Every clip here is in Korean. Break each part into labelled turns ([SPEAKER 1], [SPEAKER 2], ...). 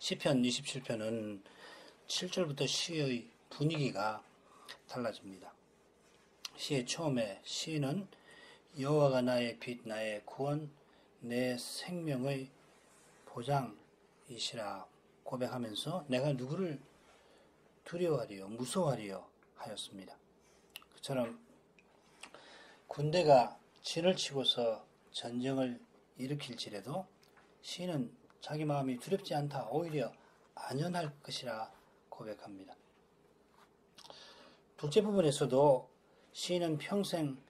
[SPEAKER 1] 시편 27편은 7절부터 시의 분위기가 달라집니다. 시의 처음에 시인은 여호와가 나의 빛, 나의 구원, 내 생명의 보장이시라 고백하면서 내가 누구를 두려워하리요, 무서워하리요 하였습니다. 그처럼 군대가 진을 치고서 전쟁을 일으킬지라도 시인은 자기 마음이 두렵지 않다, 오히려 안연할 것이라 고백합니다. 둘째 부분에서도 시인은 평생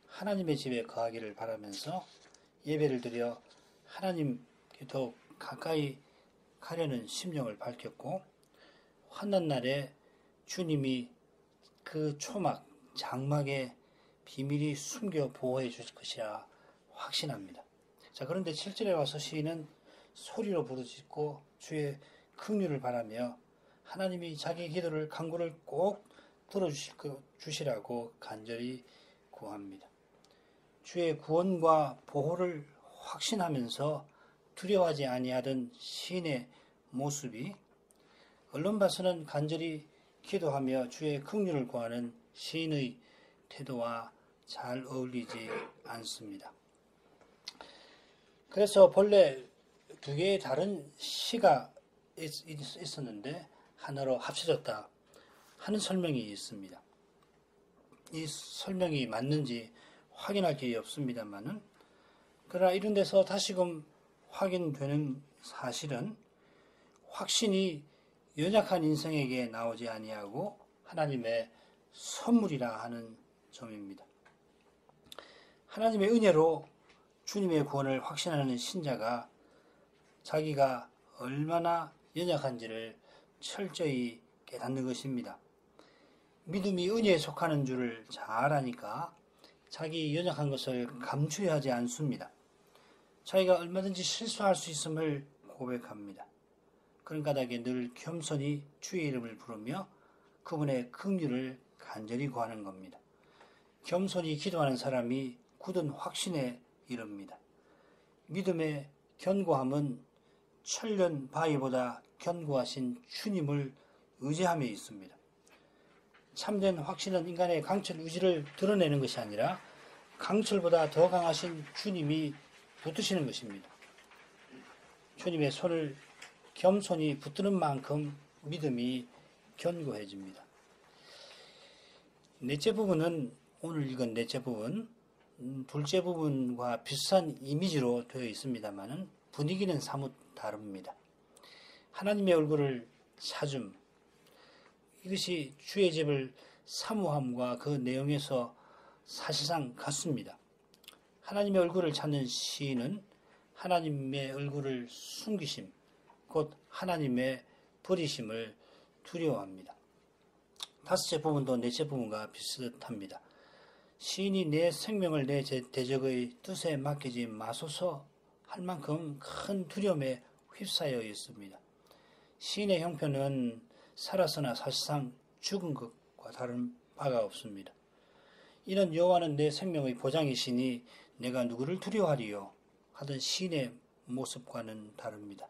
[SPEAKER 1] 하나님의 집에 거하기를 바라면서 예배를 드려 하나님께 더욱 가까이 가려는 심령을 밝혔고, 환난 날에 주님이 그 초막, 장막에 비밀이 숨겨 보호해 주실 것이라 확신합니다. 자, 그런데 7절에 와서 시인은 소리로 부르짖고 주의 긍휼을 바라며 하나님이 자기 기도를, 간구를 꼭 들어주시라고 간절히 구합니다. 주의 구원과 보호를 확신하면서 두려워하지 아니하던 시인의 모습이 언론 봐서는 간절히 기도하며 주의 긍휼을 구하는 시인의 태도와 잘 어울리지 않습니다. 그래서 본래 두 개의 다른 시가 있었는데 하나로 합쳐졌다 하는 설명이 있습니다. 이 설명이 맞는지 확인할 길이 없습니다만은, 그러나 이런 데서 다시금 확인되는 사실은 확신이 연약한 인생에게 나오지 아니하고 하나님의 선물이라 하는 점입니다. 하나님의 은혜로 주님의 구원을 확신하는 신자가 자기가 얼마나 연약한지를 철저히 깨닫는 것입니다. 믿음이 은혜에 속하는 줄을 잘 아니까 자기 연약한 것을 감추려 하지 않습니다. 자기가 얼마든지 실수할 수 있음을 고백합니다. 그런 까닭에 늘 겸손히 주의 이름을 부르며 그분의 긍휼을 간절히 구하는 겁니다. 겸손히 기도하는 사람이 굳은 확신에 이릅니다. 믿음의 견고함은 천년 바위보다 견고하신 주님을 의지함에 있습니다. 참된 확신은 인간의 강철 의지를 드러내는 것이 아니라 강철보다 더 강하신 주님이 붙드시는 것입니다. 주님의 손을 겸손히 붙드는 만큼 믿음이 견고해집니다. 넷째 부분은, 오늘 읽은 넷째 부분, 둘째 부분과 비슷한 이미지로 되어 있습니다만 분위기는 사뭇 다릅니다. 하나님의 얼굴을 찾음, 이것이 주의 집을 사모함과 그 내용에서 사실상 같습니다. 하나님의 얼굴을 찾는 시인은 하나님의 얼굴을 숨기심, 곧 하나님의 버리심을 두려워합니다. 다섯째 부분도 넷째 부분과 비슷합니다. 시인이 내 생명을 내 대적의 뜻에 맡기지 마소서 할 만큼 큰 두려움에 휩싸여 있습니다. 시인의 형편은 살아서나 사실상 죽은 것과 다른 바가 없습니다. 이는 여호와는 내 생명의 보장이시니 내가 누구를 두려워하리요 하던 시인의 모습과는 다릅니다.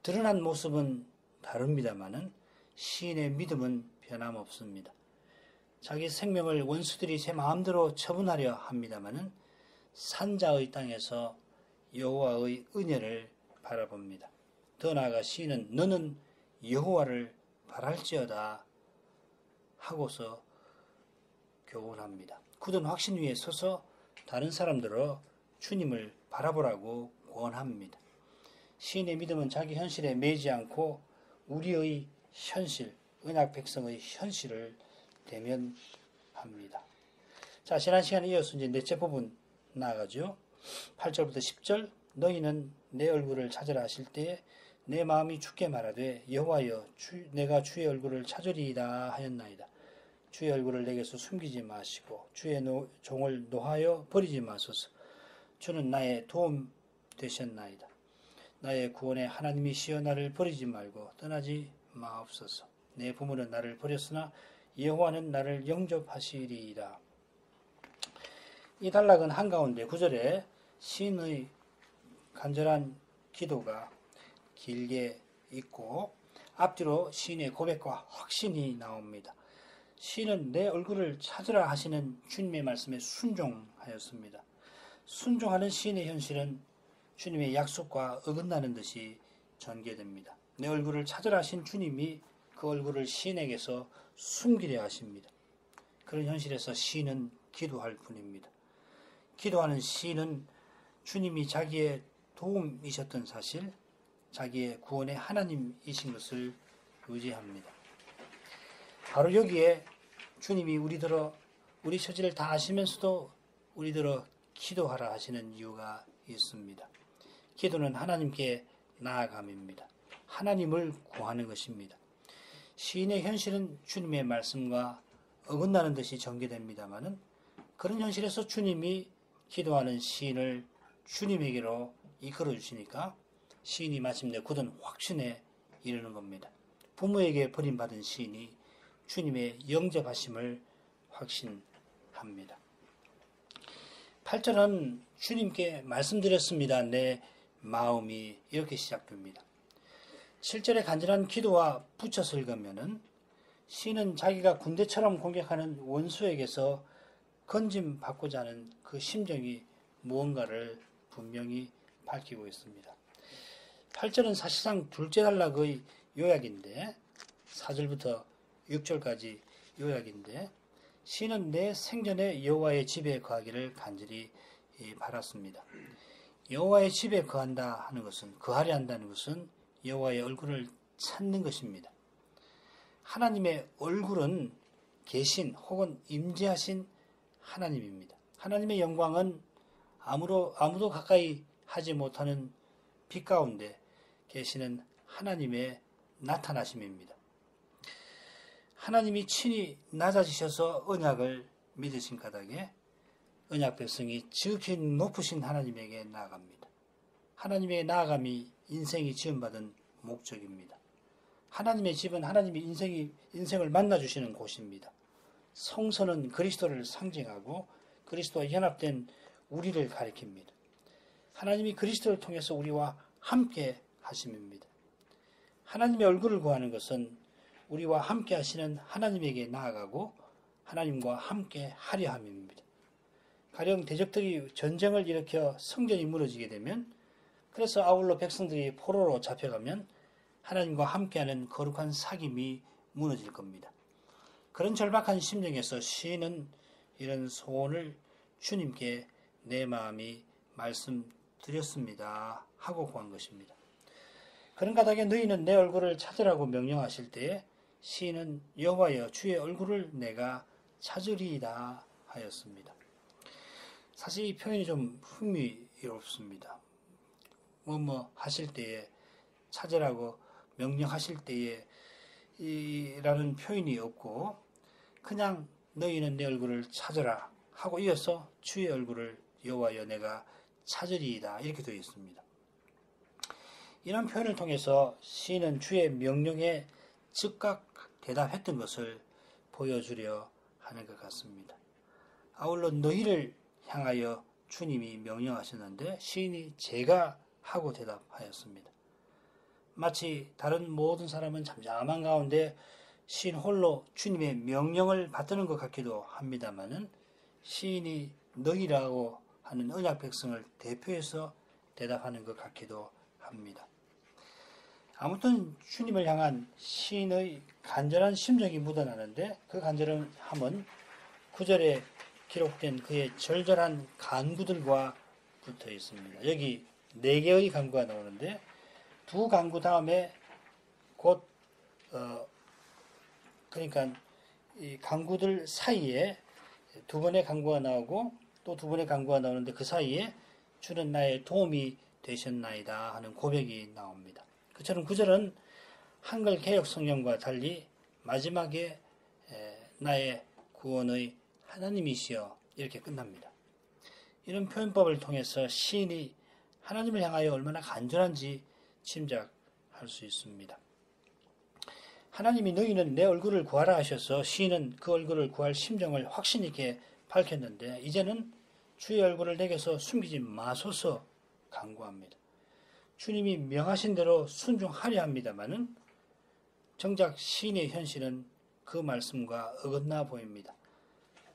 [SPEAKER 1] 드러난 모습은 다릅니다마는 시인의 믿음은 변함없습니다. 자기 생명을 원수들이 제 마음대로 처분하려 합니다마는 산자의 땅에서 여호와의 은혜를 바라봅니다. 더 나아가 시인은 너는 여호와를 바랄지어다 하고서 교훈합니다. 굳은 확신 위에 서서 다른 사람들로 주님을 바라보라고 권합니다. 시인의 믿음은 자기 현실에 매이지 않고 우리의 현실, 언약 백성의 현실을 대면합니다. 자, 지난 시간에 이어서 이제 넷째 부분 나아가죠. 8절부터 10절, 너희는 내 얼굴을 찾으라 하실 때에 내 마음이 주께 말하되 여호와여 내가 주의 얼굴을 찾으리이다 하였나이다. 주의 얼굴을 내게서 숨기지 마시고 주의 종을 노하여 버리지 마소서. 주는 나의 도움 되셨나이다. 나의 구원의 하나님이시여 나를 버리지 말고 떠나지 마옵소서. 내 부모는 나를 버렸으나 여호와는 나를 영접하시리이다. 이 단락은 한가운데 9절에 시인의 간절한 기도가 길게 있고 앞뒤로 시인의 고백과 확신이 나옵니다. 시인은 내 얼굴을 찾으라 하시는 주님의 말씀에 순종하였습니다. 순종하는 시인의 현실은 주님의 약속과 어긋나는 듯이 전개됩니다. 내 얼굴을 찾으라 하신 주님이 그 얼굴을 시인에게서 숨기려 하십니다. 그런 현실에서 시인은 기도할 뿐입니다. 기도하는 시인은 주님이 자기의 도움이셨던 사실, 자기의 구원의 하나님이신 것을 의지합니다. 바로 여기에 주님이 우리 처지를 다 아시면서도 우리들어 기도하라 하시는 이유가 있습니다. 기도는 하나님께 나아감입니다. 하나님을 구하는 것입니다. 시인의 현실은 주님의 말씀과 어긋나는 듯이 전개됩니다마는 그런 현실에서 주님이 기도하는 시인을 주님에게로 이끌어 주시니까 시인이 마침내 굳은 확신에 이르는 겁니다. 부모에게 버림받은 시인이 주님의 영접하심을 확신합니다. 8절은 주님께 말씀드렸습니다. 내 마음이 이렇게 시작됩니다. 7절의 간절한 기도와 붙여서 읽으면은 시인은 자기가 군대처럼 공격하는 원수에게서 건짐받고자 하는 그 심정이 무언가를 분명히 밝히고 있습니다. 8절은 사실상 둘째 단락의 요약인데 4절부터 6절까지 요약인데 시인은 내 생전에 여호와의 집에 거하기를 간절히 바랐습니다. 여호와의 집에 거하려 한다는 것은 여호와의 얼굴을 찾는 것입니다. 하나님의 얼굴은 계신 혹은 임재하신 하나님입니다. 하나님의 영광은 아무도 가까이 하지 못하는 빛 가운데 계시는 하나님의 나타나심입니다. 하나님이 친히 낮아지셔서 언약을 믿으신 까닭에 언약 백성이 지극히 높으신 하나님에게 나아갑니다. 하나님의 나아감이 인생이 지음받은 목적입니다. 하나님의 집은 하나님이 인생을 만나주시는 곳입니다. 성서는 그리스도를 상징하고 그리스도와 연합된 우리를 가리킵니다. 하나님이 그리스도를 통해서 우리와 함께 하심입니다. 하나님의 얼굴을 구하는 것은 우리와 함께 하시는 하나님에게 나아가고 하나님과 함께 하려 함입니다. 가령 대적들이 전쟁을 일으켜 성전이 무너지게 되면 그래서 아울러 백성들이 포로로 잡혀가면 하나님과 함께하는 거룩한 사귐이 무너질 겁니다. 그런 절박한 심정에서 시인은 이런 소원을 주님께 내 마음이 말씀드렸습니다 하고 구한 것입니다. 그런 까닭에 너희는 내 얼굴을 찾으라고 명령하실 때에 시인은 여호와여 주의 얼굴을 내가 찾으리이다 하였습니다. 사실 이 표현이 좀 흥미롭습니다. 뭐뭐 하실 때에 찾으라고 명령하실 때에 라는 표현이 없고 그냥 너희는 내 얼굴을 찾으라 하고 이어서 주의 얼굴을 여호와여 내가 찾으리이다 이렇게 되어 있습니다. 이런 표현을 통해서 시인은 주의 명령에 즉각 대답했던 것을 보여주려 하는 것 같습니다. 아울러 너희를 향하여 주님이 명령하셨는데 시인이 제가 하고 대답하였습니다. 마치 다른 모든 사람은 잠잠한 가운데 시인 홀로 주님의 명령을 받드는 것 같기도 합니다마는 시인이 너희라고 하는 언약 백성을 대표해서 대답하는 것 같기도 합니다. 아무튼 주님을 향한 시인의 간절한 심정이 묻어나는데 그 간절함은 9절에 기록된 그의 절절한 간구들과 붙어 있습니다. 여기 4개의 간구가 나오는데 두 간구 다음에 곧 그러니까 이 간구들 사이에 두 번의 간구가 나오고 또 두 번의 간구가 나오는데 그 사이에 주는 나의 도움이 되셨나이다 하는 고백이 나옵니다. 그처럼 9절은 한글 개역 성경과 달리 마지막에 나의 구원의 하나님이시여 이렇게 끝납니다. 이런 표현법을 통해서 시인이 하나님을 향하여 얼마나 간절한지 짐작할 수 있습니다. 하나님이 너희는 내 얼굴을 구하라 하셔서 시인은 그 얼굴을 구할 심정을 확신 있게 밝혔는데 이제는 주의 얼굴을 내게서 숨기지 마소서 간구합니다. 주님이 명하신 대로 순종하려 합니다마는 정작 시인의 현실은 그 말씀과 어긋나 보입니다.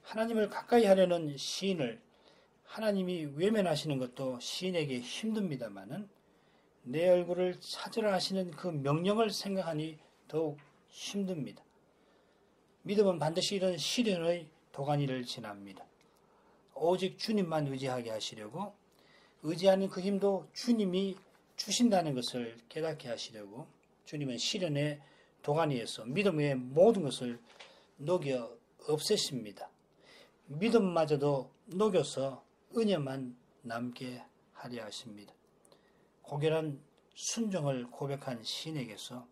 [SPEAKER 1] 하나님을 가까이 하려는 시인을 하나님이 외면하시는 것도 시인에게 힘듭니다마는 내 얼굴을 찾으라 하시는 그 명령을 생각하니 더욱 힘듭니다. 믿음은 반드시 이런 시련의 도가니를 지납니다. 오직 주님만 의지하게 하시려고, 의지하는 그 힘도 주님이 주신다는 것을 깨닫게 하시려고 주님은 시련의 도가니에서 믿음의 모든 것을 녹여 없애십니다. 믿음마저도 녹여서 은혜만 남게 하려 하십니다. 고결한 순종을 고백한 시인에게서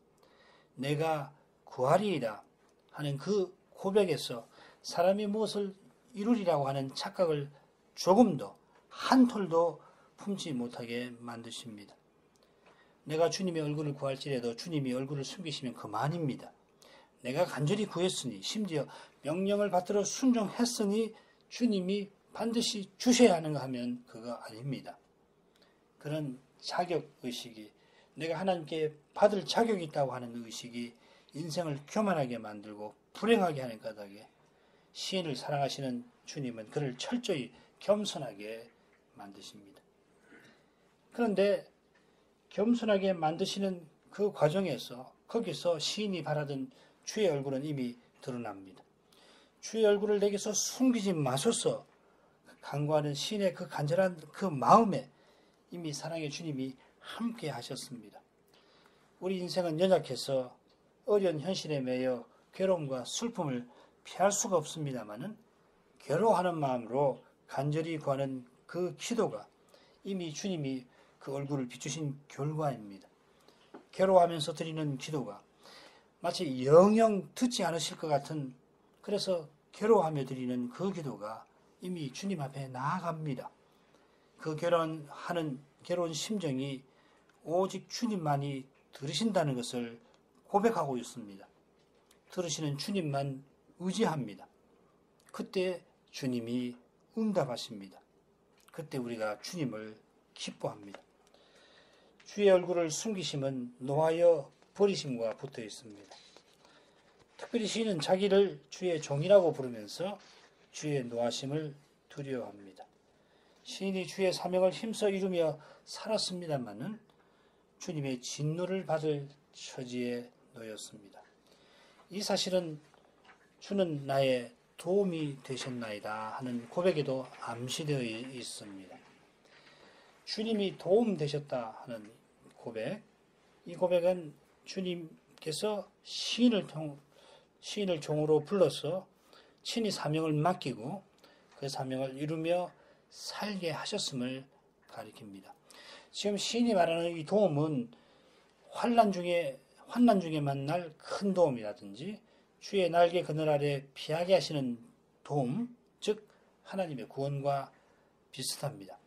[SPEAKER 1] 내가 구하리이다 하는 그 고백에서 사람이 무엇을 이루리라고 하는 착각을 조금도 한 톨도 품지 못하게 만드십니다. 내가 주님의 얼굴을 구할지라도 주님이 얼굴을 숨기시면 그만입니다. 내가 간절히 구했으니 심지어 명령을 받들어 순종했으니 주님이 반드시 주셔야 하는가 하면 그거 아닙니다. 그런 자격의식이, 내가 하나님께 받을 자격이 있다고 하는 의식이 인생을 교만하게 만들고 불행하게 하는 까닭에 시인을 사랑하시는 주님은 그를 철저히 겸손하게 만드십니다. 그런데 겸손하게 만드시는 그 과정에서 거기서 시인이 바라던 주의 얼굴은 이미 드러납니다. 주의 얼굴을 내게서 숨기지 마소서 간구하는 시인의 그 간절한 그 마음에 이미 사랑의 주님이 함께 하셨습니다. 우리 인생은 연약해서 어려운 현실에 매여 괴로움과 슬픔을 피할 수가 없습니다마는 괴로워하는 마음으로 간절히 구하는 그 기도가 이미 주님이 그 얼굴을 비추신 결과입니다. 괴로워하면서 드리는 기도가 마치 영영 듣지 않으실 것 같은, 그래서 괴로워하며 드리는 그 기도가 이미 주님 앞에 나아갑니다. 그 괴로운 심정이 오직 주님만이 들으신다는 것을 고백하고 있습니다. 들으시는 주님만 의지합니다. 그때 주님이 응답하십니다. 그때 우리가 주님을 기뻐합니다. 주의 얼굴을 숨기심은 노하여 버리심과 붙어 있습니다. 특별히 시인은 자기를 주의 종이라고 부르면서 주의 노하심을 두려워합니다. 시인이 주의 사명을 힘써 이루며 살았습니다마는 주님의 진노를 받을 처지에 놓였습니다. 이 사실은 주는 나의 도움이 되셨나이다 하는 고백에도 암시되어 있습니다. 주님이 도움 되셨다 하는 고백, 이 고백은 주님께서 시인을 종으로 불러서 친히 사명을 맡기고 그 사명을 이루며 살게 하셨음을 가리킵니다. 지금 시인이 말하는 이 도움은 환난 중에 만날 큰 도움이라든지 주의 날개 그늘 아래 피하게 하시는 도움, 즉 하나님의 구원과 비슷합니다.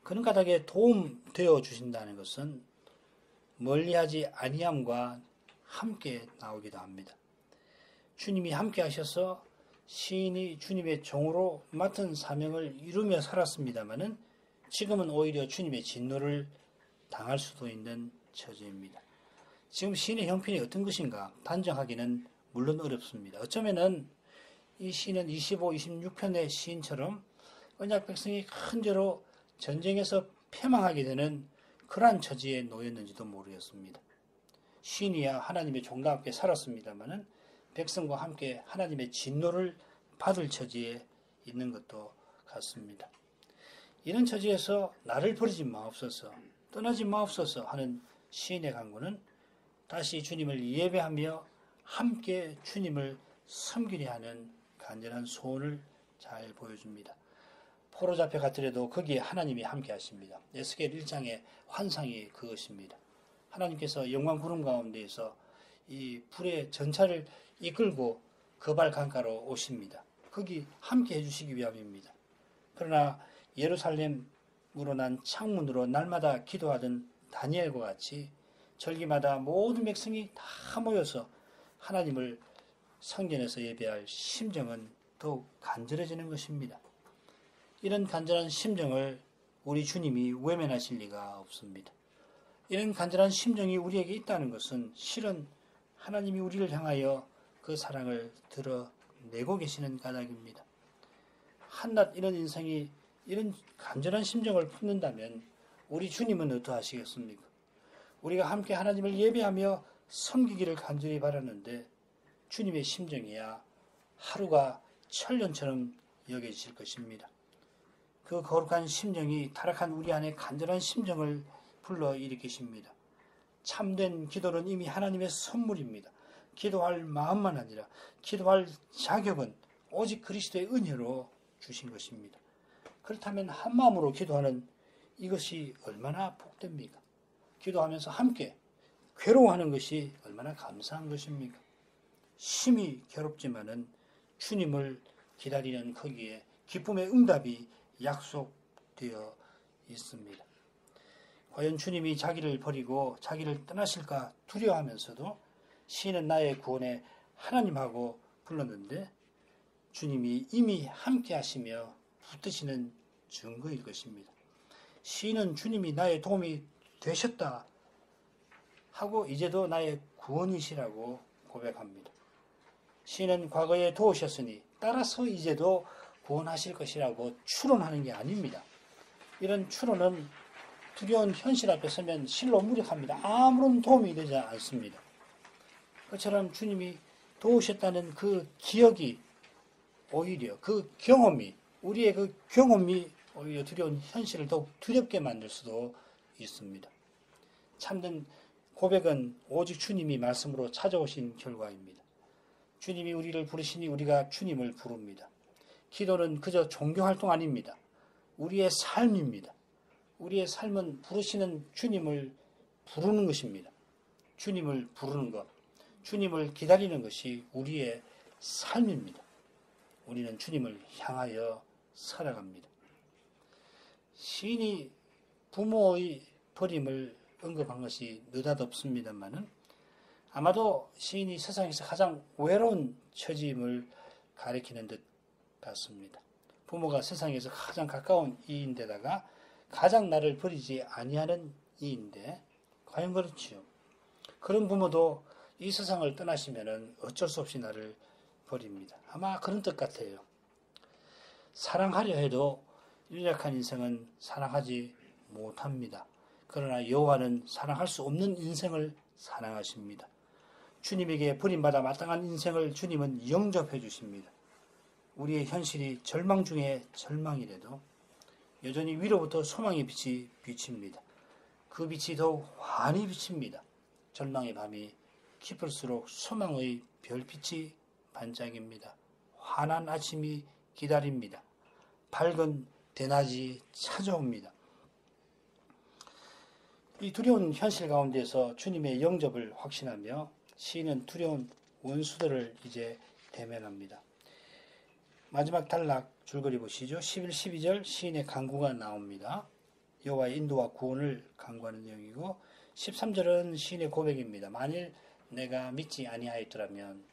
[SPEAKER 1] 그런 까닭에 도움 되어 주신다는 것은 멀리하지 아니함과 함께 나오기도 합니다. 주님이 함께 하셔서 시인이 주님의 종으로 맡은 사명을 이루며 살았습니다마는 지금은 오히려 주님의 진노를 당할 수도 있는 처지입니다. 지금 시인의 형편이 어떤 것인가 단정하기는 물론 어렵습니다. 어쩌면은 이 시인은 25, 26편의 시인처럼 언약 백성이 큰 죄로 전쟁에서 패망하게 되는 그러한 처지에 놓였는지도 모르겠습니다. 시인이야 하나님의 종답게 살았습니다마는 백성과 함께 하나님의 진노를 받을 처지에 있는 것도 같습니다. 이런 처지에서 나를 버리지 마옵소서, 떠나지 마옵소서 하는 시인의 간구는 다시 주님을 예배하며 함께 주님을 섬기려 하는 간절한 소원을 잘 보여줍니다. 포로 잡혀 갔더라도 거기에 하나님이 함께 하십니다. 에스겔 1장의 환상이 그것입니다. 하나님께서 영광 구름 가운데에서 이 불의 전차를 이끌고 거발 강가로 오십니다. 거기 함께 해주시기 위함입니다. 그러나 예루살렘으로 난 창문으로 날마다 기도하던 다니엘과 같이 절기마다 모든 백성이 다 모여서 하나님을 성전에서 예배할 심정은 더욱 간절해지는 것입니다. 이런 간절한 심정을 우리 주님이 외면하실 리가 없습니다. 이런 간절한 심정이 우리에게 있다는 것은 실은 하나님이 우리를 향하여 그 사랑을 드러내고 계시는 까닭입니다. 한낱 이런 인생이 이런 간절한 심정을 품는다면 우리 주님은 어떠하시겠습니까? 우리가 함께 하나님을 예배하며 섬기기를 간절히 바라는데 주님의 심정이야 하루가 천년처럼 여겨지실 것입니다. 그 거룩한 심정이 타락한 우리 안에 간절한 심정을 불러일으키십니다. 참된 기도는 이미 하나님의 선물입니다. 기도할 마음만 아니라 기도할 자격은 오직 그리스도의 은혜로 주신 것입니다. 그렇다면 한 마음으로 기도하는 이것이 얼마나 복됩니까? 기도하면서 함께 괴로워하는 것이 얼마나 감사한 것입니까? 심히 괴롭지만은 주님을 기다리는 거기에 기쁨의 응답이 약속되어 있습니다. 과연 주님이 자기를 버리고 자기를 떠나실까 두려워하면서도 시인은 나의 구원에 하나님하고 불렀는데 주님이 이미 함께 하시며 붙드시는 증거일 것입니다. 시인은 주님이 나의 도움이 되셨다 하고 이제도 나의 구원이시라고 고백합니다. 시인은 과거에 도우셨으니 따라서 이제도 구원하실 것이라고 추론하는 게 아닙니다. 이런 추론은 두려운 현실 앞에 서면 실로 무력합니다. 아무런 도움이 되지 않습니다. 그처럼 주님이 도우셨다는 그 기억이 오히려 그 경험이 우리의 그 경험이 오히려 두려운 현실을 더욱 두렵게 만들 수도 있습니다. 참된 고백은 오직 주님이 말씀으로 찾아오신 결과입니다. 주님이 우리를 부르시니 우리가 주님을 부릅니다. 기도는 그저 종교활동 아닙니다. 우리의 삶입니다. 우리의 삶은 부르시는 주님을 부르는 것입니다. 주님을 부르는 것, 주님을 기다리는 것이 우리의 삶입니다. 우리는 주님을 향하여 살아갑니다. 시인이 부모의 버림을 언급한 것이 느닷없습니다만은 아마도 시인이 세상에서 가장 외로운 처짐을 가리키는 듯 같습니다. 부모가 세상에서 가장 가까운 이인데다가 가장 나를 버리지 아니하는 이인데 과연 그렇지요? 그런 부모도 이 세상을 떠나시면은 어쩔 수 없이 나를 버립니다. 아마 그런 뜻 같아요. 사랑하려 해도 유약한 인생은 사랑하지 못합니다. 그러나 여호와는 사랑할 수 없는 인생을 사랑하십니다. 주님에게 버림받아 마땅한 인생을 주님은 영접해 주십니다. 우리의 현실이 절망 중에 절망이라도 여전히 위로부터 소망의 빛이 비칩니다. 그 빛이 더욱 환히 비칩니다. 절망의 밤이 깊을수록 소망의 별빛이 반짝입니다. 환한 아침이 기다립니다. 밝은 대낮이 찾아옵니다. 이 두려운 현실 가운데서 주님의 영접을 확신하며 시인은 두려운 원수들을 이제 대면합니다. 마지막 단락 줄거리 보시죠. 11, 12절 시인의 간구가 나옵니다. 여호와의 인도와 구원을 간구하는 내용이고 13절은 시인의 고백입니다. 만일 내가 믿지 아니하였더라면.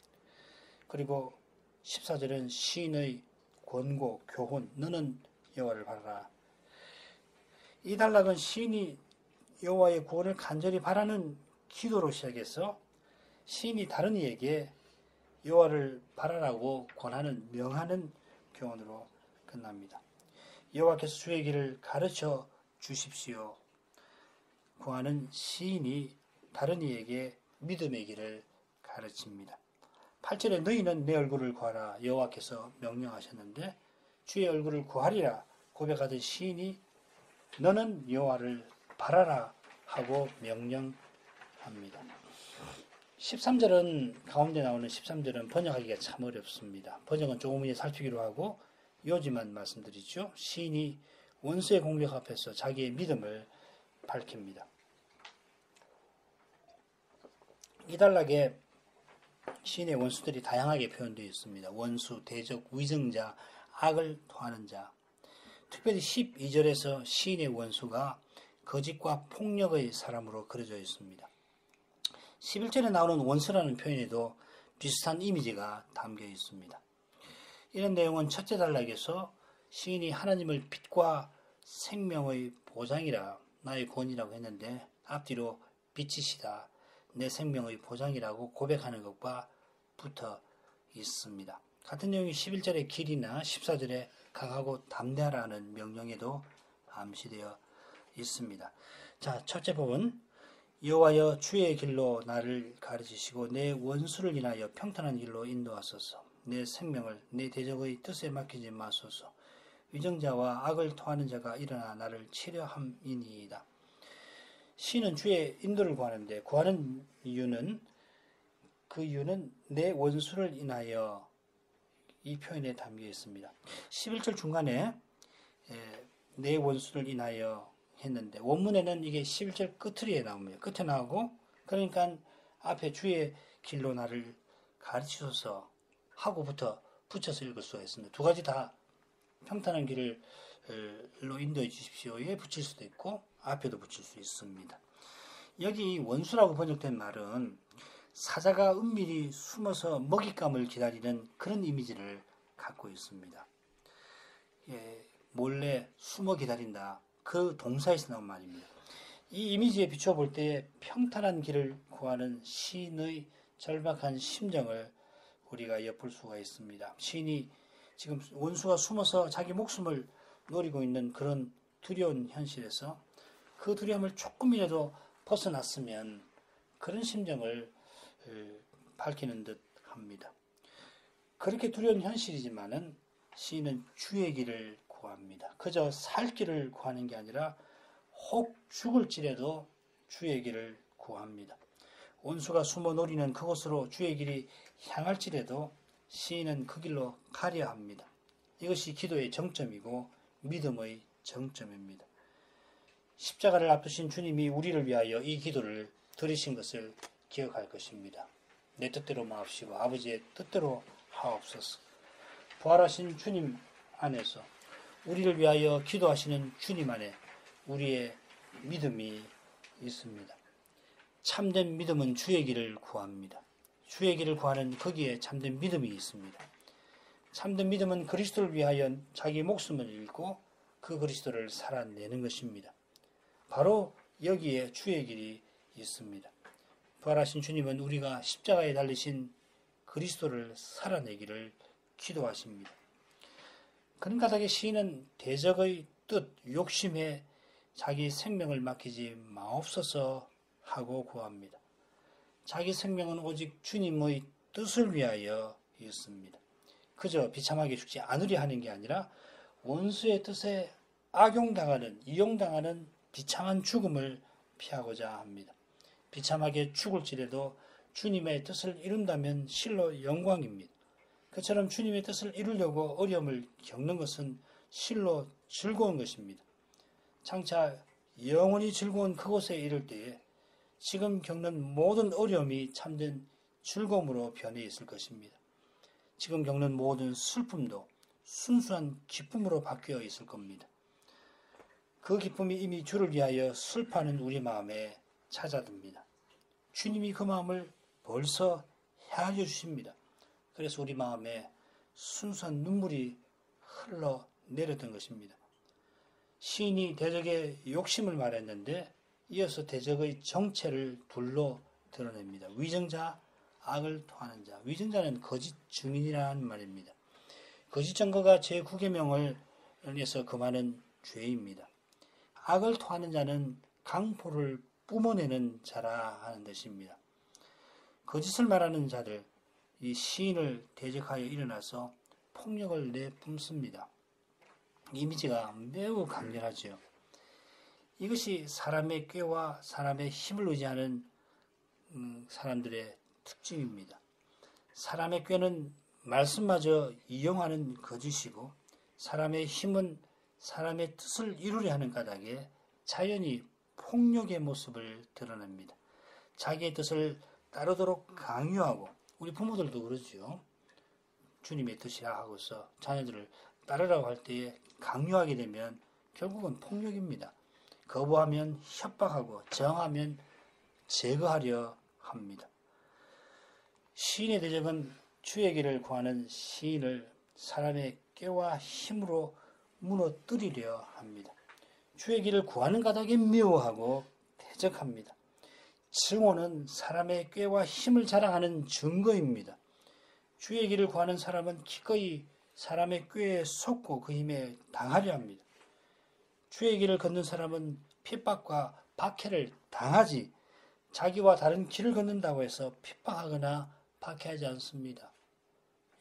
[SPEAKER 1] 그리고 14절은 시인의 권고, 교훈, 너는 여호와를 바라라. 이 단락은 시인이 여호와의 구원을 간절히 바라는 기도로 시작해서 시인이 다른 이에게 여호와를 바라라고 권하는 명하는 교훈으로 끝납니다. 여호와께서 주의 길을 가르쳐 주십시오. 구하는 시인이 다른 이에게 믿음의 길을 가르칩니다. 8절에 너희는 내 얼굴을 구하라 여호와께서 명령하셨는데 주의 얼굴을 구하리라 고백하던 시인이 너는 여호와를 바라라 하고 명령합니다. 13절은 가운데 나오는 13절은 번역하기가 참 어렵습니다. 번역은 조금 살피기로 하고 요지만 말씀드리죠. 시인이 원수의 공격 앞에서 자기의 믿음을 밝힙니다. 이 단락에 시인의 원수들이 다양하게 표현되어 있습니다. 원수, 대적, 위증자, 악을 토하는 자. 특별히 12절에서 시인의 원수가 거짓과 폭력의 사람으로 그려져 있습니다. 11절에 나오는 원수라는 표현에도 비슷한 이미지가 담겨 있습니다. 이런 내용은 첫째 단락에서 시인이 하나님을 빛과 생명의 보장이라 나의 권이라고 했는데 앞뒤로 빛이시다. 내 생명의 보장이라고 고백하는 것과 붙어 있습니다. 같은 내용이 11절의 길이나 14절에 강하고 담대하라는 명령에도 암시되어 있습니다. 자, 첫째 법은 여호와여 주의 길로 나를 가르치시고 내 원수를 인하여 평탄한 길로 인도하소서. 내 생명을 내 대적의 뜻에 맡기지 마소서. 위정자와 악을 토하는 자가 일어나 나를 치려 함이니이다. 시인은 주의 인도를 구하는데 구하는 이유는 내 원수를 인하여 이 표현에 담겨 있습니다. 11절 중간에 내 원수를 인하여 했는데 원문에는 이게 11절 끝에 나옵니다. 끝에 나오고 그러니까 앞에 주의 길로 나를 가르치소서 하고부터 붙여서 읽을 수가 있습니다. 두 가지 다 평탄한 길로 인도해 주십시오에 붙일 수도 있고 앞에도 붙일 수 있습니다. 여기 원수라고 번역된 말은 사자가 은밀히 숨어서 먹잇감을 기다리는 그런 이미지를 갖고 있습니다. 몰래 숨어 기다린다. 그 동사에서 나온 말입니다. 이 이미지에 비춰볼 때 평탄한 길을 구하는 시인의 절박한 심정을 우리가 엿볼 수가 있습니다. 시인이 지금 원수가 숨어서 자기 목숨을 노리고 있는 그런 두려운 현실에서 그 두려움을 조금이라도 벗어났으면 그런 심정을 밝히는 듯 합니다. 그렇게 두려운 현실이지만은 시인은 주의 길을 구합니다. 그저 살 길을 구하는 게 아니라 혹 죽을지라도 주의 길을 구합니다. 원수가 숨어 노리는 그곳으로 주의 길이 향할지라도 시인은 그 길로 가려 합니다. 이것이 기도의 정점이고 믿음의 정점입니다. 십자가를 앞두신 주님이 우리를 위하여 이 기도를 들으신 것을 기억할 것입니다. 내 뜻대로 마옵시고 아버지의 뜻대로 하옵소서. 부활하신 주님 안에서 우리를 위하여 기도하시는 주님 안에 우리의 믿음이 있습니다. 참된 믿음은 주의 길을 구합니다. 주의 길을 구하는 거기에 참된 믿음이 있습니다. 참된 믿음은 그리스도를 위하여 자기 목숨을 잃고 그 그리스도를 살아내는 것입니다. 바로 여기에 주의 길이 있습니다. 부활하신 주님은 우리가 십자가에 달리신 그리스도를 살아내기를 기도하십니다. 그런 까닭에 시인은 대적의 뜻, 욕심에 자기 생명을 맡기지 마옵소서 하고 구합니다. 자기 생명은 오직 주님의 뜻을 위하여 있습니다. 그저 비참하게 죽지 않으려 하는 게 아니라 원수의 뜻에 악용당하는, 이용당하는 비참한 죽음을 피하고자 합니다. 비참하게 죽을지라도 주님의 뜻을 이룬다면 실로 영광입니다. 그처럼 주님의 뜻을 이루려고 어려움을 겪는 것은 실로 즐거운 것입니다. 장차 영원히 즐거운 그곳에 이를 때에 지금 겪는 모든 어려움이 참된 즐거움으로 변해 있을 것입니다. 지금 겪는 모든 슬픔도 순수한 기쁨으로 바뀌어 있을 겁니다. 그 기쁨이 이미 주를 위하여 슬퍼하는 우리 마음에 찾아듭니다. 주님이 그 마음을 벌써 헤아려 주십니다. 그래서 우리 마음에 순수한 눈물이 흘러내렸던 것입니다. 시인이 대적의 욕심을 말했는데 이어서 대적의 정체를 둘로 드러냅니다. 위정자, 악을 토하는 자. 위정자는 거짓 증인이라는 말입니다. 거짓 증거가 제9계명을 에서 금하는 죄입니다. 악을 토하는 자는 강포를 뿜어내는 자라 하는 뜻입니다. 거짓을 말하는 자들, 이 시인을 대적하여 일어나서 폭력을 내뿜습니다. 이미지가 매우 강렬하죠. 이것이 사람의 꾀와 사람의 힘을 의지하는 사람들의 특징입니다. 사람의 꾀는 말씀마저 이용하는 거짓이고 사람의 힘은 사람의 뜻을 이루려 하는 까닭에 자연히 폭력의 모습을 드러냅니다. 자기의 뜻을 따르도록 강요하고 우리 부모들도 그러죠. 주님의 뜻이라 하고서 자녀들을 따르라고 할 때에 강요하게 되면 결국은 폭력입니다. 거부하면 협박하고 저항하면 제거하려 합니다. 시인의 대적은 주의 길을 구하는 시인을 사람의 꾀와 힘으로 무너뜨리려 합니다. 주의 길을 구하는 까닭에 미워하고 대적합니다. 증오는 사람의 꾀와 힘을 자랑하는 증거입니다. 주의 길을 구하는 사람은 기꺼이 사람의 꾀에 속고 그 힘에 당하려 합니다. 주의 길을 걷는 사람은 핍박과 박해를 당하지 자기와 다른 길을 걷는다고 해서 핍박하거나 박해하지 않습니다.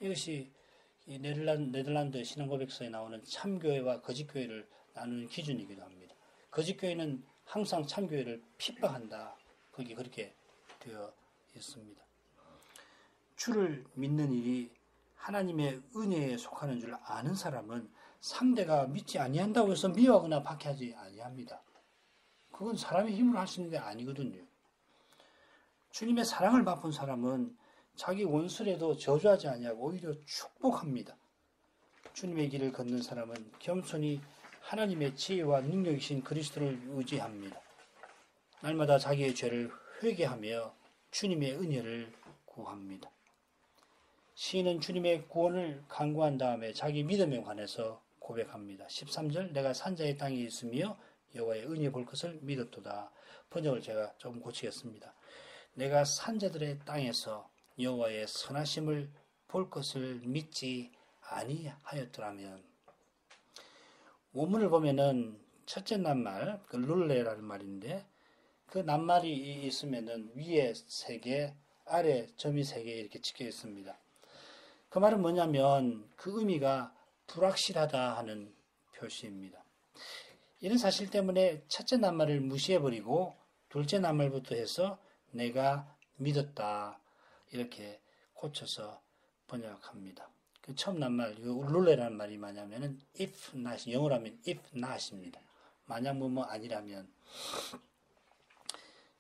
[SPEAKER 1] 이것이 이 네덜란드 신앙고백서에 나오는 참교회와 거짓교회를 나누는 기준이기도 합니다. 거짓교회는 항상 참교회를 핍박한다. 거기 그렇게 되어 있습니다. 주를 믿는 일이 하나님의 은혜에 속하는 줄 아는 사람은 상대가 믿지 아니한다고 해서 미워하거나 박해하지 아니합니다. 그건 사람의 힘으로 할 수 있는 게 아니거든요. 주님의 사랑을 맛본 사람은 자기 원수라도 저주하지 아니하고 오히려 축복합니다. 주님의 길을 걷는 사람은 겸손히 하나님의 지혜와 능력이신 그리스도를 의지합니다. 날마다 자기의 죄를 회개하며 주님의 은혜를 구합니다. 시인은 주님의 구원을 간구한 다음에 자기 믿음에 관해서 고백합니다. 13절 내가 산자의 땅에 있으며 여호와의 은혜 볼 것을 믿었도다. 번역을 제가 조금 고치겠습니다. 내가 산자들의 땅에서 여호와의 선하심을 볼 것을 믿지 아니하였더라면. 원문을 보면은 첫째 낱말, 그 룰레라는 말인데 그 낱말이 있으면은 위에 3개, 아래 점이 3개 이렇게 찍혀 있습니다. 그 말은 뭐냐면 그 의미가 불확실하다 하는 표시입니다. 이런 사실 때문에 첫째 낱말을 무시해버리고 둘째 낱말부터 해서 내가 믿었다 이렇게 고쳐서 번역합니다. 그 처음 낱말, 룰레라는 말이 뭐냐면은 if not, 영어로 하면 if not입니다. 만약 뭐뭐 아니라면.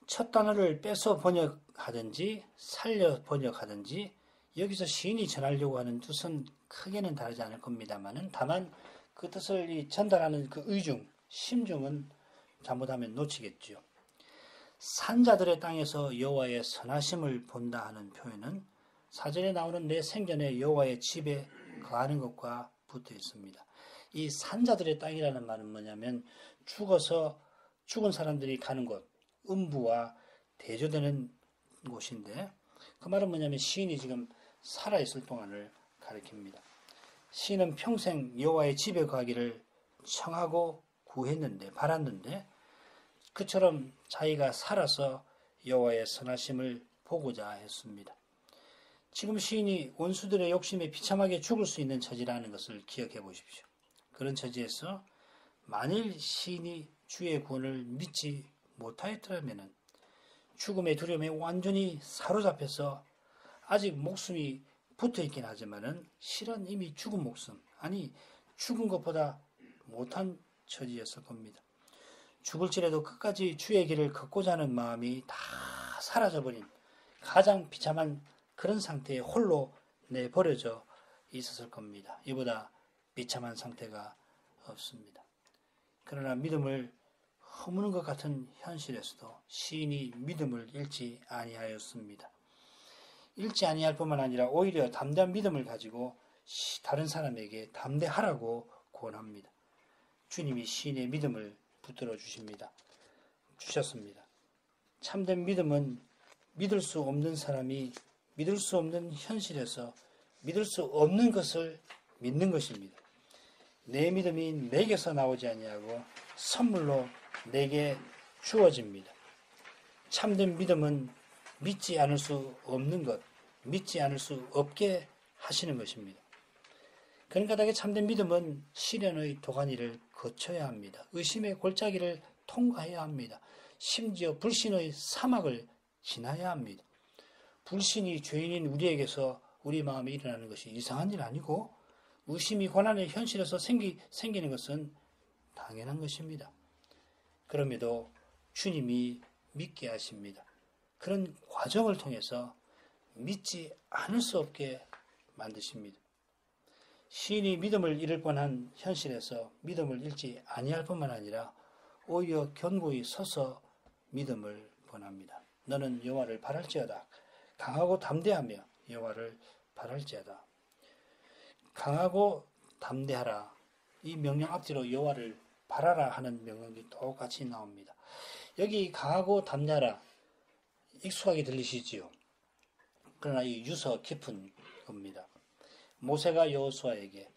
[SPEAKER 1] 첫 단어를 빼서 번역하든지 살려 번역하든지 여기서 시인이 전하려고 하는 뜻은 크게는 다르지 않을 겁니다만은 다만 그 뜻을 전달하는 그 의중, 심중은 잘못하면 놓치겠죠. 산자들의 땅에서 여호와의 선하심을 본다 하는 표현은 사전에 나오는 내 생전에 여호와의 집에 거하는 것과 붙어 있습니다. 이 산자들의 땅이라는 말은 뭐냐면 죽어서 죽은 사람들이 가는 곳, 음부와 대조되는 곳인데 그 말은 뭐냐면 시인이 지금 살아있을 동안을 가리킵니다. 시인은 평생 여호와의 집에 가기를 청하고 구했는데 바랐는데 그처럼 자기가 살아서 여호와의 선하심을 보고자 했습니다. 지금 시인이 원수들의 욕심에 비참하게 죽을 수 있는 처지라는 것을 기억해 보십시오. 그런 처지에서 만일 시인이 주의 구원을 믿지 못하였더라면 죽음의 두려움에 완전히 사로잡혀서 아직 목숨이 붙어있긴 하지만은 실은 이미 죽은 목숨, 아니 죽은 것보다 못한 처지였을 겁니다. 죽을지라도 끝까지 주의 길을 걷고자 하는 마음이 다 사라져버린 가장 비참한 그런 상태에 홀로 내버려져 있었을 겁니다. 이보다 비참한 상태가 없습니다. 그러나 믿음을 허무는 것 같은 현실에서도 시인이 믿음을 잃지 아니하였습니다. 잃지 아니할 뿐만 아니라 오히려 담대한 믿음을 가지고 다른 사람에게 담대하라고 권합니다. 주님이 시인의 믿음을 붙들어 주셨습니다. 참된 믿음은 믿을 수 없는 사람이 믿을 수 없는 현실에서 믿을 수 없는 것을 믿는 것입니다. 내 믿음이 내게서 나오지 아니하고 선물로 내게 주어집니다. 참된 믿음은 믿지 않을 수 없는 것, 믿지 않을 수 없게 하시는 것입니다. 그러니까 참된 믿음은 시련의 도가니를 거쳐야 합니다. 의심의 골짜기를 통과해야 합니다. 심지어 불신의 사막을 지나야 합니다. 불신이 죄인인 우리에게서 우리 마음에 일어나는 것이 이상한 일 아니고 의심이 고난의 현실에서 생기는 것은 당연한 것입니다. 그럼에도 주님이 믿게 하십니다. 그런 과정을 통해서 믿지 않을 수 없게 만드십니다. 시인이 믿음을 잃을 뻔한 현실에서 믿음을 잃지 아니할 뿐만 아니라 오히려 견고히 서서 믿음을 권합니다. 너는 여호와를 바랄지어다. 강하고 담대하며 여호와를 바랄지어다. 강하고 담대하라. 이 명령 앞뒤로 여호와를 바라라 하는 명령이 똑같이 나옵니다. 여기 강하고 담대하라 익숙하게 들리시지요. 그러나 이 유서 깊은 겁니다. 모세가 여호수아에게,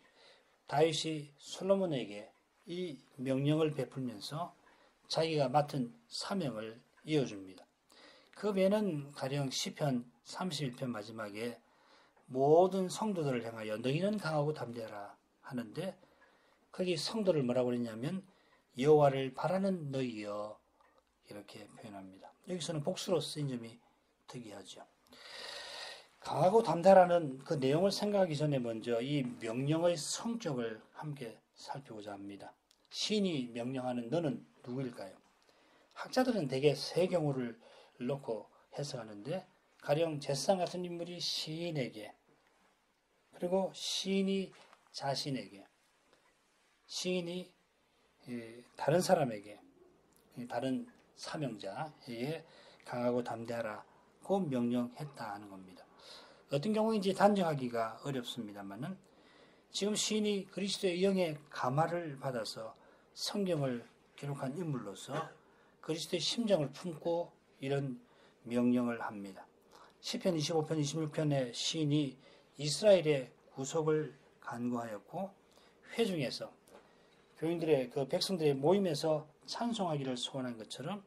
[SPEAKER 1] 다윗이 솔로몬에게 이 명령을 베풀면서 자기가 맡은 사명을 이어줍니다. 그 외에는 가령 시편 31편 마지막에 모든 성도들을 향하여 너희는 강하고 담대하라 하는데, 거기 성도를 뭐라고 그랬냐면 여호와를 바라는 너희여 이렇게 표현합니다. 여기서는 복수로 쓰인 점이 특이하죠. 강하고 담대하라는 그 내용을 생각하기 전에 먼저 이 명령의 성격을 함께 살펴보자 합니다. 시인이 명령하는 너는 누구일까요? 학자들은 대개 세 경우를 놓고 해석하는데, 가령 제사장 같은 인물이 시인에게, 그리고 시인이 자신에게, 시인이 다른 사람에게, 다른 사명자에게 강하고 담대하라고 명령했다 하는 겁니다. 어떤 경우인지 단정하기가 어렵습니다만은 지금 시인이 그리스도의 영의 감화를 받아서 성경을 기록한 인물로서 그리스도의 심정을 품고 이런 명령을 합니다. 시편 25편 26편의 시인이 이스라엘의 구속을 간구하였고, 회중에서 교인들의 그 백성들의 모임에서 찬송하기를 소원한 것처럼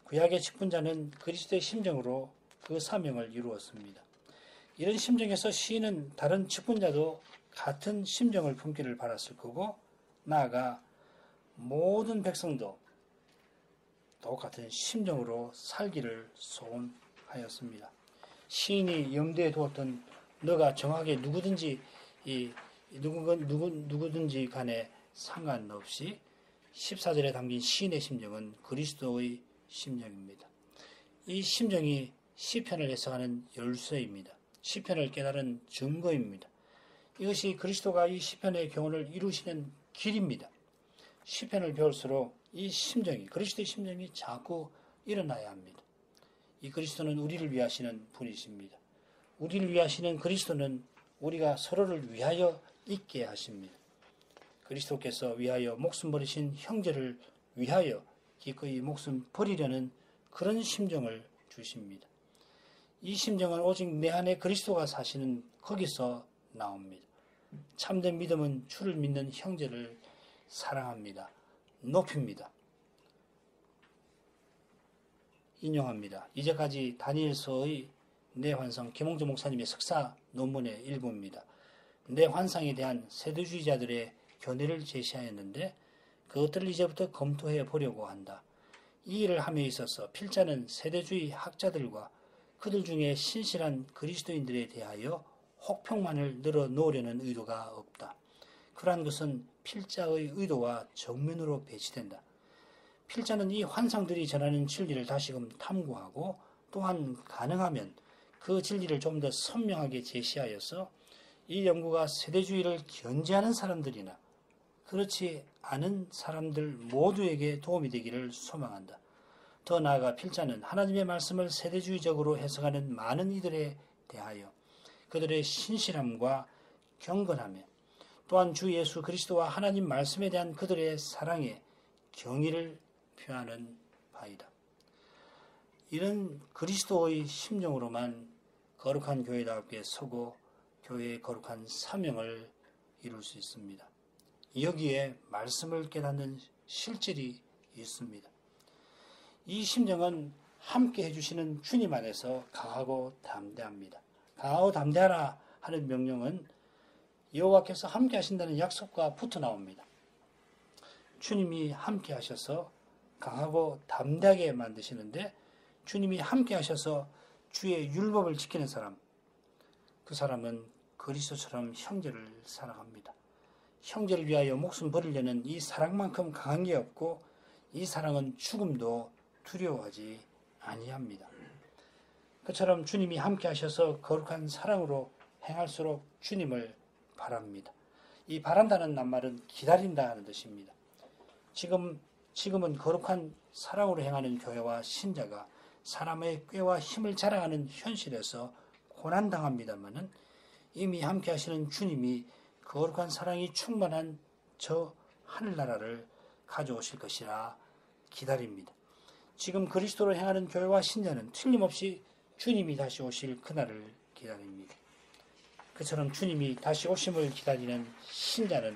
[SPEAKER 1] 구약의 직분자는 그리스도의 심정으로 그 사명을 이루었습니다. 이런 심정에서 시인은 다른 직분자도 같은 심정을 품기를 바랐을 거고, 나아가 모든 백성도 똑같은 심정으로 살기를 소원하였습니다. 시인이 염두에 두었던 너가 정확하게 누구든지 누구든지 간에 상관없이 14절에 담긴 시인의 심정은 그리스도의 심정입니다. 이 심정이 시편을 해석하는 열쇠입니다. 시편을 깨달은 증거입니다. 이것이 그리스도가 이 시편의 교훈을 이루시는 길입니다. 시편을 배울수록 이 심정이, 그리스도의 심정이 자꾸 일어나야 합니다. 이 그리스도는 우리를 위하시는 분이십니다. 우리를 위하시는 그리스도는 우리가 서로를 위하여 있게 하십니다. 그리스도께서 위하여 목숨 버리신 형제를 위하여 기꺼이 목숨 버리려는 그런 심정을 주십니다. 이 심정은 오직 내 안에 그리스도가 사시는 거기서 나옵니다. 참된 믿음은 주를 믿는 형제를 사랑합니다. 높입니다. 인용합니다. 이제까지 다니엘서의 내 환상, 김홍주 목사님의 석사 논문의 일부입니다. 내 환상에 대한 세대주의자들의 견해를 제시하였는데 그것들을 이제부터 검토해 보려고 한다. 이 일을 함에 있어서 필자는 세대주의 학자들과 그들 중에 신실한 그리스도인들에 대하여 혹평만을 늘어놓으려는 의도가 없다. 그러한 것은 필자의 의도와 정면으로 배치된다. 필자는 이 환상들이 전하는 진리를 다시금 탐구하고, 또한 가능하면 그 진리를 좀 더 선명하게 제시하여서 이 연구가 세대주의를 견제하는 사람들이나 그렇지 않은 사람들 모두에게 도움이 되기를 소망한다. 더 나아가 필자는 하나님의 말씀을 세대주의적으로 해석하는 많은 이들에 대하여 그들의 신실함과 경건함에, 또한 주 예수 그리스도와 하나님 말씀에 대한 그들의 사랑에 경의를 표하는 바이다. 이런 그리스도의 심정으로만 거룩한 교회답게 서고 교회의 거룩한 사명을 이룰 수 있습니다. 여기에 말씀을 깨닫는 실질이 있습니다. 이 심정은 함께 해주시는 주님 안에서 강하고 담대합니다. 강하고 담대하라 하는 명령은 여호와께서 함께 하신다는 약속과 붙어 나옵니다. 주님이 함께 하셔서 강하고 담대하게 만드시는데, 주님이 함께 하셔서 주의 율법을 지키는 사람, 그 사람은 그리스도처럼 형제를 사랑합니다. 형제를 위하여 목숨 버리려는 이 사랑만큼 강한 게 없고, 이 사랑은 죽음도 두려워하지 아니합니다. 그처럼 주님이 함께 하셔서 거룩한 사랑으로 행할수록 주님을 바랍니다. 이 바란다는 낱말은 기다린다 하는 뜻입니다. 지금은 거룩한 사랑으로 행하는 교회와 신자가 사람의 꾀와 힘을 자랑하는 현실에서 고난당합니다마는, 이미 함께 하시는 주님이 거룩한 사랑이 충만한 저 하늘나라를 가져오실 것이라 기다립니다. 지금 그리스도로 행하는 교회와 신자는 틀림없이 주님이 다시 오실 그날을 기다립니다. 그처럼 주님이 다시 오심을 기다리는 신자는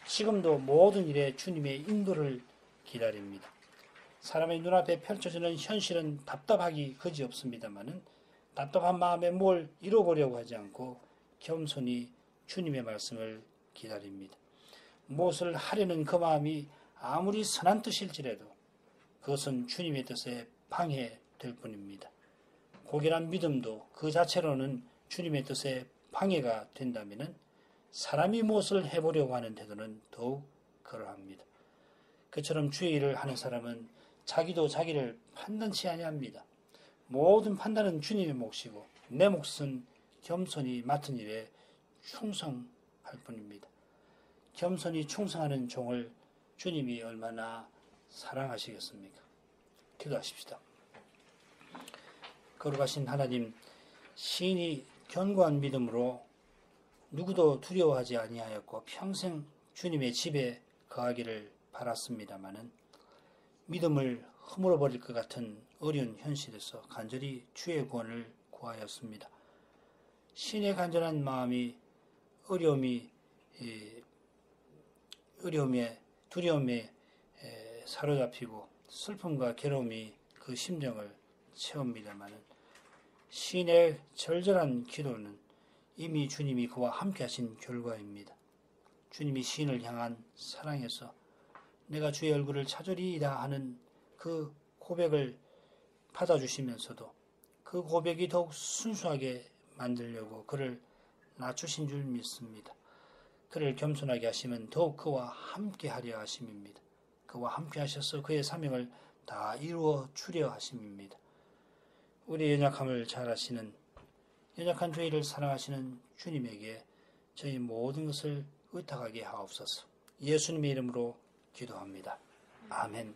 [SPEAKER 1] 지금도 모든 일에 주님의 인도를 기다립니다. 사람의 눈앞에 펼쳐지는 현실은 답답하기 그지없습니다마는 답답한 마음에 뭘 이뤄보려고 하지 않고 겸손히 주님의 말씀을 기다립니다. 무엇을 하려는 그 마음이 아무리 선한 뜻일지라도 그것은 주님의 뜻에 방해될 뿐입니다. 고결한 믿음도 그 자체로는 주님의 뜻에 방해가 된다면 사람이 무엇을 해보려고 하는 태도는 더욱 그러합니다. 그처럼 주의 일을 하는 사람은 자기도 자기를 판단치 아니합니다. 모든 판단은 주님의 몫이고 내 몫은 겸손히 맡은 일에 충성할 뿐입니다. 겸손히 충성하는 종을 주님이 얼마나 사랑하시겠습니까? 기도하십시다. 거룩하신 하나님, 시인이 견고한 믿음으로 누구도 두려워하지 아니하였고 평생 주님의 집에 거하기를 바랐습니다마는 믿음을 허물어 버릴 것 같은 어려운 현실에서 간절히 주의 구원을 구하였습니다. 신의 간절한 마음이 두려움에 사로잡히고 슬픔과 괴로움이 그 심정을 채웁니다마는 시인의 절절한 기도는 이미 주님이 그와 함께 하신 결과입니다. 주님이 시인을 향한 사랑에서 내가 주의 얼굴을 찾으리이다 하는 그 고백을 받아주시면서도 그 고백이 더욱 순수하게 만들려고 그를 낮추신 줄 믿습니다. 그를 겸손하게 하시면 더욱 그와 함께 하려 하심입니다. 그와 함께 하셔서 그의 사명을 다 이루어 주려 하심입니다. 우리의 연약함을 잘 아시는, 연약한 저희를 사랑하시는 주님에게 저희 모든 것을 의탁하게 하옵소서. 예수님의 이름으로 기도합니다. 아멘.